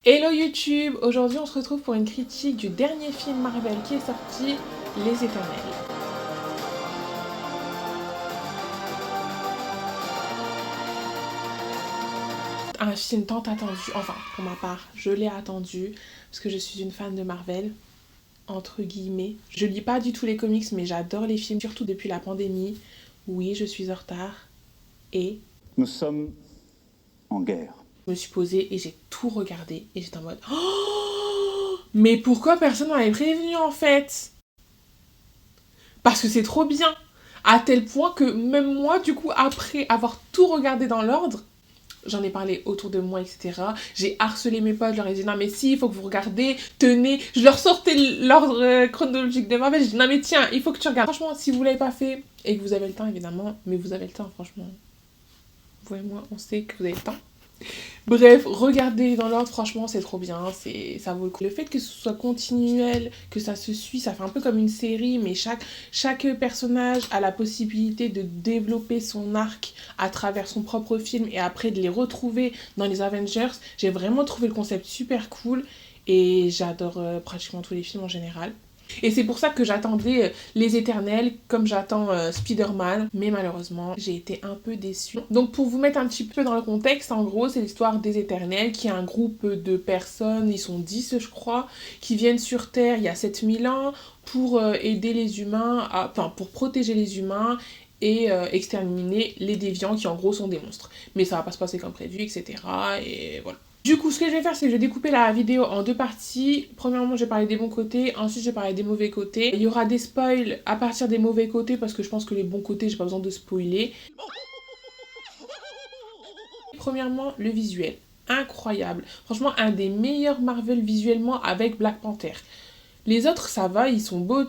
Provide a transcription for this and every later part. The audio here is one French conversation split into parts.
Hello YouTube, aujourd'hui on se retrouve pour une critique du dernier film Marvel qui est sorti, Les Éternels. Un film tant attendu, enfin pour ma part, je l'ai attendu parce que je suis une fan de Marvel, entre guillemets. Je lis pas du tout les comics mais j'adore les films, surtout depuis la pandémie. Oui, je suis en retard et... Nous sommes en guerre. Je me suis posée et j'ai tout regardé et j'étais en mode oh, mais pourquoi personne m'avait prévenu en fait? Parce que c'est trop bien. À tel point que même moi, du coup, après avoir tout regardé dans l'ordre, j'en ai parlé autour de moi, etc. J'ai harcelé mes potes, je leur ai dit non mais si, il faut que vous regardez, tenez. Je leur sortais l'ordre chronologique de Marvel, j'ai dit non mais tiens, il faut que tu regardes. Franchement, si vous l'avez pas fait et que vous avez le temps évidemment, mais vous avez le temps franchement. Vous et moi, on sait que vous avez le temps. Bref, regardez dans l'ordre, franchement c'est trop bien, ça vaut le coup. Le fait que ce soit continuel, que ça se suit, ça fait un peu comme une série, mais chaque personnage a la possibilité de développer son arc à travers son propre film et après de les retrouver dans les Avengers. J'ai vraiment trouvé le concept super cool et j'adore pratiquement tous les films en général. Et c'est pour ça que j'attendais Les Éternels comme j'attends Spider-Man, mais malheureusement j'ai été un peu déçue. Donc pour vous mettre un petit peu dans le contexte, en gros c'est l'histoire des Éternels qui est un groupe de personnes, ils sont 10 je crois, qui viennent sur Terre il y a 7000 ans pour aider les humains, pour protéger les humains et exterminer les déviants qui en gros sont des monstres. Mais ça va pas se passer comme prévu, etc. Et voilà. Du coup, ce que je vais faire, c'est que je vais découper la vidéo en deux parties. Premièrement, je vais parler des bons côtés, ensuite je vais parler des mauvais côtés. Il y aura des spoils à partir des mauvais côtés parce que je pense que les bons côtés, j'ai pas besoin de spoiler. Premièrement, le visuel. Incroyable. Franchement, un des meilleurs Marvel visuellement avec Black Panther. Les autres, ça va, ils sont beaux,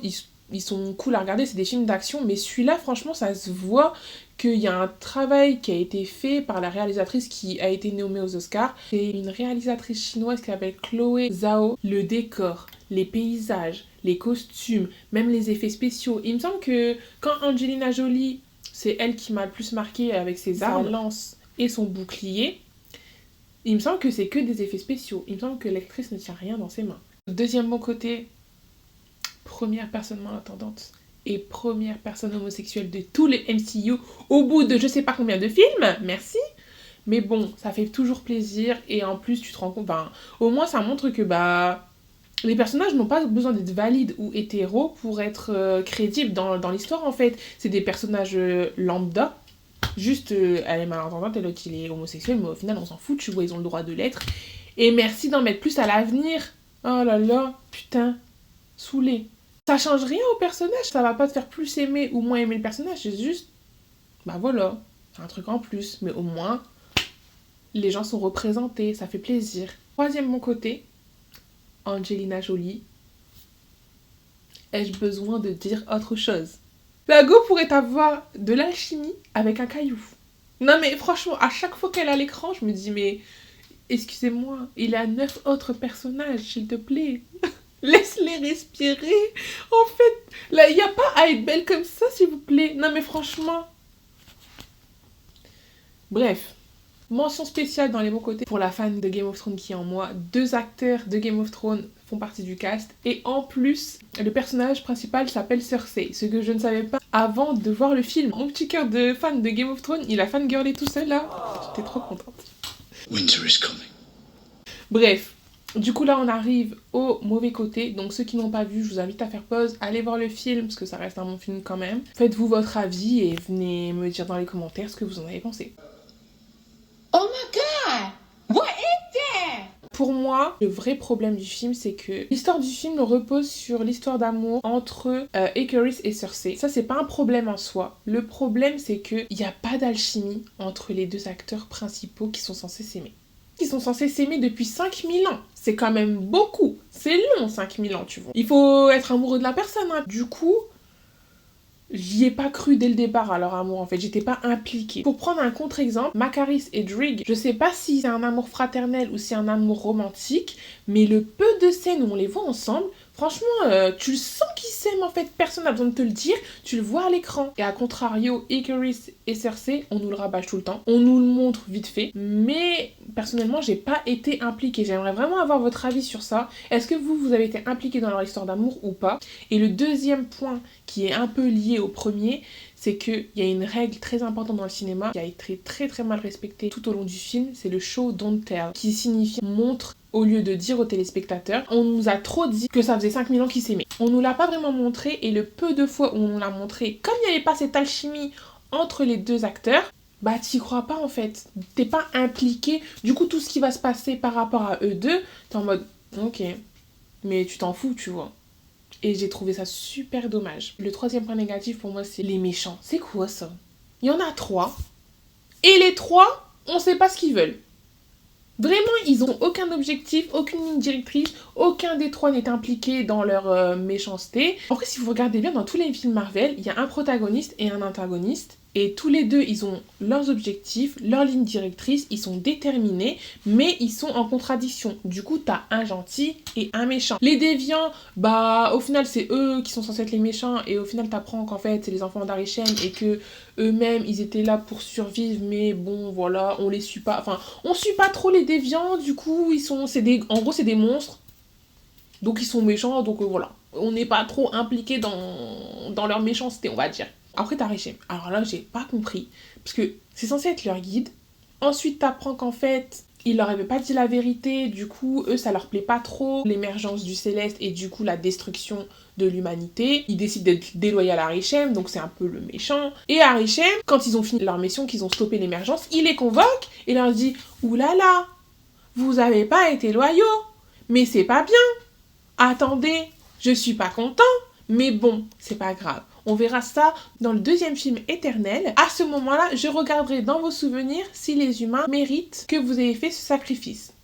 ils sont cool à regarder, c'est des films d'action, mais celui-là, franchement, ça se voit qu'il y a un travail qui a été fait par la réalisatrice qui a été nommée aux Oscars. C'est une réalisatrice chinoise qui s'appelle Chloé Zhao. Le décor, les paysages, les costumes, même les effets spéciaux. Il me semble que quand Angelina Jolie, c'est elle qui m'a le plus marqué avec ses armes, sa lance et son bouclier, il me semble que c'est que des effets spéciaux. Il me semble que l'actrice ne tient rien dans ses mains. Deuxième bon côté, première personne malentendante et première personne homosexuelle de tous les MCU au bout de je sais pas combien de films, merci. Mais bon, ça fait toujours plaisir et en plus tu te rends compte, au moins ça montre que les personnages n'ont pas besoin d'être valides ou hétéros pour être crédibles dans l'histoire en fait. C'est des personnages lambda, juste elle est malentendante et l'autre il est homosexuel, mais au final on s'en fout, tu vois, ils ont le droit de l'être. Et merci d'en mettre plus à l'avenir. Oh là là, putain, saoulé. Ça change rien au personnage, ça va pas te faire plus aimer ou moins aimer le personnage, c'est juste, voilà, c'est un truc en plus, mais au moins, les gens sont représentés, ça fait plaisir. Troisième bon côté, Angelina Jolie. Ai-je besoin de dire autre chose? La go pourrait avoir de l'alchimie avec un caillou. Non mais franchement, à chaque fois qu'elle est à l'écran, je me dis mais, excusez-moi, il a 9 autres personnages, s'il te plaît. Laisse-les respirer. En fait, là, il n'y a pas à être belle comme ça, s'il vous plaît. Non, mais franchement. Bref. Mention spéciale dans les bons côtés pour la fan de Game of Thrones qui est en moi. 2 acteurs de Game of Thrones font partie du cast. Et en plus, le personnage principal s'appelle Cersei. Ce que je ne savais pas avant de voir le film. Mon petit cœur de fan de Game of Thrones, il a fangirlé tout seul là. J'étais trop contente. Winter is coming. Bref. Du coup là on arrive au mauvais côté, donc ceux qui n'ont pas vu, je vous invite à faire pause, allez voir le film parce que ça reste un bon film quand même. Faites-vous votre avis et venez me dire dans les commentaires ce que vous en avez pensé. Oh my god! What is that? Pour moi, le vrai problème du film, c'est que l'histoire du film repose sur l'histoire d'amour entre Aerys et Cersei. Ça, c'est pas un problème en soi. Le problème, c'est qu'il n'y a pas d'alchimie entre les deux acteurs principaux qui sont censés s'aimer. Ils sont censés s'aimer depuis 5000 ans. C'est quand même beaucoup. C'est long, 5000 ans, tu vois. Il faut être amoureux de la personne, hein. Du coup, j'y ai pas cru dès le départ à leur amour, en fait. J'étais pas impliquée. Pour prendre un contre-exemple, Macaris et Drigg, je sais pas si c'est un amour fraternel ou si c'est un amour romantique, mais le peu de scènes où on les voit ensemble, Franchement, tu le sens qu'ils s'aiment en fait, personne n'a besoin de te le dire, tu le vois à l'écran. Et à contrario, Ikaris et Cersei, on nous le rabâche tout le temps, on nous le montre vite fait, mais personnellement, j'ai pas été impliquée. J'aimerais vraiment avoir votre avis sur ça. Est-ce que vous avez été impliqué dans leur histoire d'amour ou pas? Et le deuxième point qui est un peu lié au premier, c'est qu'il y a une règle très importante dans le cinéma qui a été très très mal respectée tout au long du film, c'est le show don't tell, qui signifie montre au lieu de dire aux téléspectateurs. On nous a trop dit que ça faisait 5000 ans qu'ils s'aimaient. On nous l'a pas vraiment montré et le peu de fois où on nous l'a montré, comme il n'y avait pas cette alchimie entre les deux acteurs, bah t'y crois pas en fait. T'es pas impliqué. Du coup tout ce qui va se passer par rapport à eux deux, t'es en mode ok, mais tu t'en fous tu vois. Et j'ai trouvé ça super dommage. Le troisième point négatif pour moi c'est les méchants. C'est quoi ça? Il y en a 3 et les 3 on sait pas ce qu'ils veulent. Vraiment, ils n'ont aucun objectif, aucune ligne directrice, aucun des 3 n'est impliqué dans leur méchanceté. En vrai, si vous regardez bien, dans tous les films Marvel, il y a un protagoniste et un antagoniste. Et tous les deux, ils ont leurs objectifs, leur ligne directrice, ils sont déterminés, mais ils sont en contradiction. Du coup, t'as un gentil et un méchant. Les déviants, bah, au final, c'est eux qui sont censés être les méchants, et au final, t'apprends qu'en fait, c'est les enfants d'Arishem, et que eux-mêmes, ils étaient là pour survivre, mais bon, voilà, on les suit pas. Enfin, on suit pas trop les déviants, du coup, en gros, c'est des monstres. Donc, ils sont méchants, donc voilà. On n'est pas trop impliqué dans leur méchanceté, on va dire. Après, t'as Arishem. Alors là, j'ai pas compris. Parce que c'est censé être leur guide. Ensuite, t'apprends qu'en fait, il leur avait pas dit la vérité. Du coup, eux, ça leur plaît pas trop. L'émergence du Céleste et du coup, la destruction de l'humanité. Ils décident d'être déloyaux à Arishem. Donc, c'est un peu le méchant. Et Arishem, quand ils ont fini leur mission, qu'ils ont stoppé l'émergence, il les convoque et leur dit « Oulala, vous avez pas été loyaux. Mais c'est pas bien. Attendez, je suis pas content. Mais bon, c'est pas grave. On verra ça dans le deuxième film Éternel. À ce moment-là, je regarderai dans vos souvenirs si les humains méritent que vous ayez fait ce sacrifice. »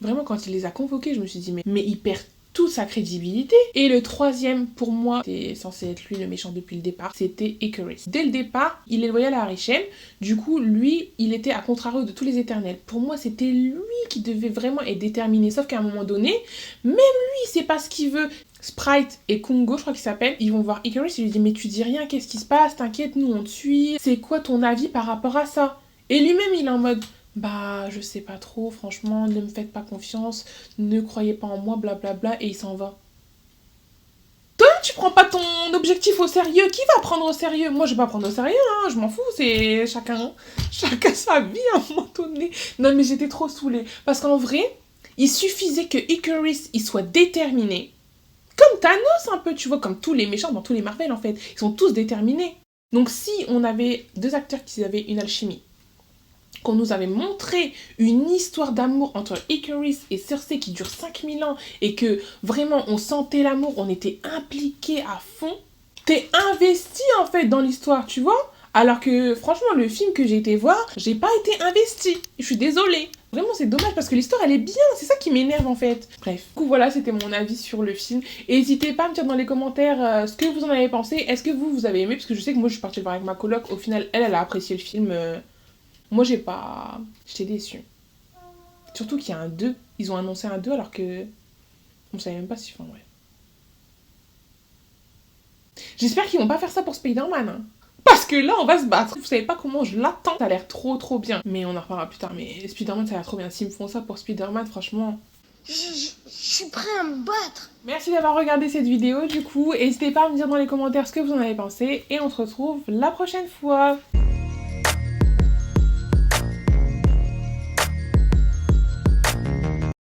Vraiment, quand il les a convoqués, je me suis dit, mais il perd toute sa crédibilité. Et le troisième, pour moi, c'était censé être lui le méchant depuis le départ, c'était Ikaris. Dès le départ, il est loyal à Arishem. Du coup, lui, il était à contrario de tous les Éternels. Pour moi, c'était lui qui devait vraiment être déterminé. Sauf qu'à un moment donné, même lui, il sait pas ce qu'il veut. Sprite et Kungo, je crois qu'ils s'appellent, ils vont voir Ikaris et lui disent « Mais tu dis rien, qu'est-ce qui se passe? T'inquiète, nous on te suit. C'est quoi ton avis par rapport à ça ?» Et lui-même, il est en mode « Bah, je sais pas trop, franchement, ne me faites pas confiance, ne croyez pas en moi, blablabla. » Et il s'en va. Toi, tu prends pas ton objectif au sérieux. Qui va prendre au sérieux? Moi, je vais pas prendre au sérieux, hein, je m'en fous, c'est chacun sa vie à un moment donné. Non, mais j'étais trop saoulée. Parce qu'en vrai, il suffisait que Ikaris, il soit déterminé. Comme Thanos un peu, tu vois, comme tous les méchants dans tous les Marvel en fait. Ils sont tous déterminés. Donc si on avait 2 acteurs qui avaient une alchimie, qu'on nous avait montré une histoire d'amour entre Ikaris et Cersei qui dure 5000 ans et que vraiment on sentait l'amour, on était impliqués à fond, t'es investi en fait dans l'histoire, tu vois. Alors que franchement le film que j'ai été voir, j'ai pas été investie. Je suis désolée. Vraiment c'est dommage parce que l'histoire elle est bien, c'est ça qui m'énerve en fait. Bref, du coup voilà c'était mon avis sur le film. Et n'hésitez pas à me dire dans les commentaires ce que vous en avez pensé. Est-ce que vous avez aimé? Parce que je sais que moi je suis partie le voir avec ma coloc, au final elle a apprécié le film. Moi j'ai pas... J'étais déçue. Surtout qu'il y a un 2. Ils ont annoncé un 2 alors que... On savait même pas si... Enfin ouais. J'espère qu'ils vont pas faire ça pour Spider-Man hein. Parce que là, on va se battre. Vous savez pas comment je l'attends. Ça a l'air trop bien. Mais on en reparlera plus tard. Mais Spider-Man, ça a l'air trop bien. S'ils me font ça pour Spider-Man, franchement... Je suis prêt à me battre. Merci d'avoir regardé cette vidéo, du coup. N'hésitez pas à me dire dans les commentaires ce que vous en avez pensé. Et on se retrouve la prochaine fois.